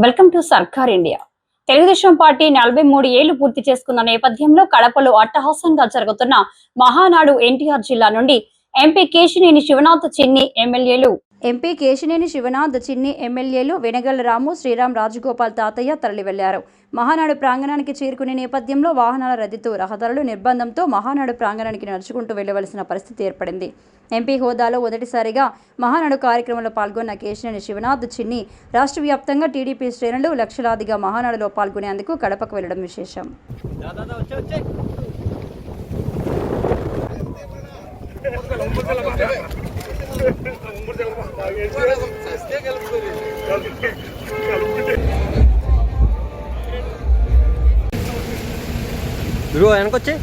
Welcome to సర్కార్ India. Telugu Desam party 43 ఏళ్లు పూర్తి చేసుకున్న నేపథ్యంలో కడపలో అట్టహాసంగా జరుగుతున్న మహానాడు ఎన్టీఆర్ జిల్లా నుండి ఎంపీ కేశినేని శివనాథ్ చిన్ని ఎమ్మెల్యేలు వెనగళ్ల రాము, శ్రీరామ్, రాజగోపాల్ తాతయ్య తరలి వెళ్లారు. మహానాడు ప్రాంగణానికి చేరుకునే నేపథ్యంలో వాహనాల రద్దీతో రహదారులు నిర్బంధంతో మహానాడు ప్రాంగణానికి నడుచుకుంటూ వెళ్లవలసిన పరిస్థితి ఏర్పడింది. ఎంపీ హోదాలో మొదటిసారిగా మహానాడు కార్యక్రమంలో పాల్గొన్న కేశినేని శివనాథ్ చిన్ని రాష్ట్ర వ్యాప్తంగా టీడీపీ శ్రేణులు లక్షలాదిగా మహానాడులో పాల్గొనేందుకు కడపకు వెళ్లడం విశేషం. వెనకొచ్చి